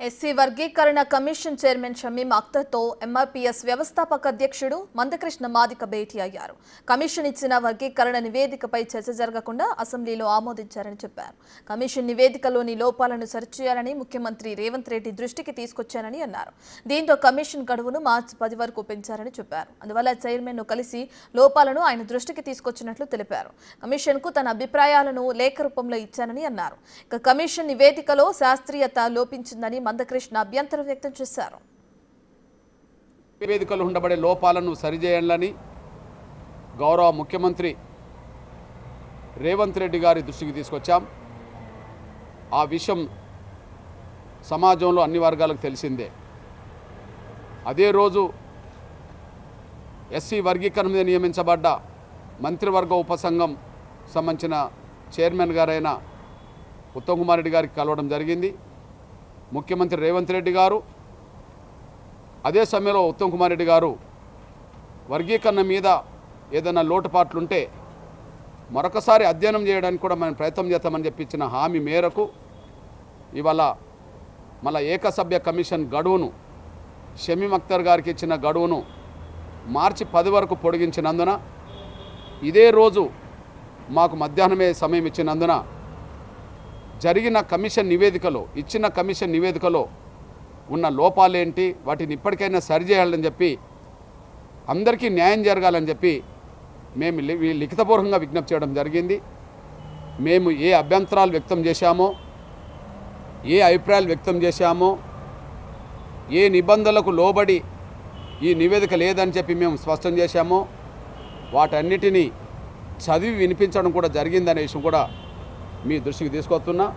SC వర్గీకరణ commission chairman Shamim అఖ్తర్తో MRPS వ్యవస్థాపక అధ్యక్షుడు మందకృష్ణ మాదిక భేటీ అయ్యారు. కమిషన్ ఇచ్చిన వర్గీకరణ నివేదికపై చర్చ జరగకుండా అసెంబ్లీలో ఆమోదించారని చెప్పారు. కమిషన్ నివేదికలోని లోపాలను సరిచేయాలని ముఖ్యమంత్రి రేవంత్ రెడ్డి దృష్టికి తీసుకొచ్చారని అన్నారు. దీంతో కమిషన్ గడువును మార్చి 10 వరకు పెంచారని చెప్పారు. అందువల్ల చైర్మన్ను కలిసి లోపాలను ఆయన దృష్టికి తీసుకొచ్చినట్లు తెలిపారు. కమిషన్కు తన అభిప్రాయాలను లేఖ రూపంలో ఇచ్చానని అన్నారు. ఇక కమిషన్ నివేదికలో శాస్త్రీయత లోపించిందని మందకృష్ణ అభ్యంతరం వ్యక్తం చేశారు. నివేదికలో ఉండబడే లోపాలను సరిచేయాలని గౌరవ ముఖ్యమంత్రి రేవంత్ రెడ్డి గారి దృష్టికి తీసుకొచ్చాం. ఆ విషయం సమాజంలో అన్ని వర్గాలకు తెలిసిందే. అదే రోజు ఎస్సీ వర్గీకరణ మీద నియమించబడ్డ మంత్రివర్గ ఉపసంఘం సంబంధించిన చైర్మన్ గారైన ఉత్తమ్ కుమార్ రెడ్డి గారికి కలవడం జరిగింది. ముఖ్యమంత్రి రేవంత్ రెడ్డి గారు అదే సమయంలో ఉత్తమ్ కుమార్ రెడ్డి గారు వర్గీకరణ మీద ఏదైనా లోటుపాట్లుంటే మరొకసారి అధ్యయనం చేయడానికి కూడా మనం ప్రయత్నం చేస్తామని చెప్పి ఇచ్చిన హామీ మేరకు ఇవాళ మళ్ళా ఏకసభ్య కమిషన్ గడువును షమీం అఖ్తర్ గారికి ఇచ్చిన గడువును మార్చి 10 వరకు పొడిగించినందున ఇదే రోజు మాకు మధ్యాహ్నమే సమయం ఇచ్చినందున జరిగిన కమిషన్ నివేదికలో ఇచ్చిన కమిషన్ నివేదికలో ఉన్న లోపాలేంటి వాటిని ఇప్పటికైనా సరిచేయాలని చెప్పి అందరికీ న్యాయం జరగాలని చెప్పి మేము లిఖితపూర్వకంగా విజ్ఞప్తి చేయడం జరిగింది. మేము ఏ అభ్యంతరాలు వ్యక్తం చేశామో ఏ అభిప్రాయాలు వ్యక్తం చేశామో ఏ నిబంధనలకు లోబడి ఈ నివేదిక లేదని చెప్పి మేము స్పష్టం చేశామో వాటన్నిటినీ చదివి వినిపించడం కూడా జరిగిందనే విషయం కూడా మీ దృష్టికి తీసుకొస్తున్నా.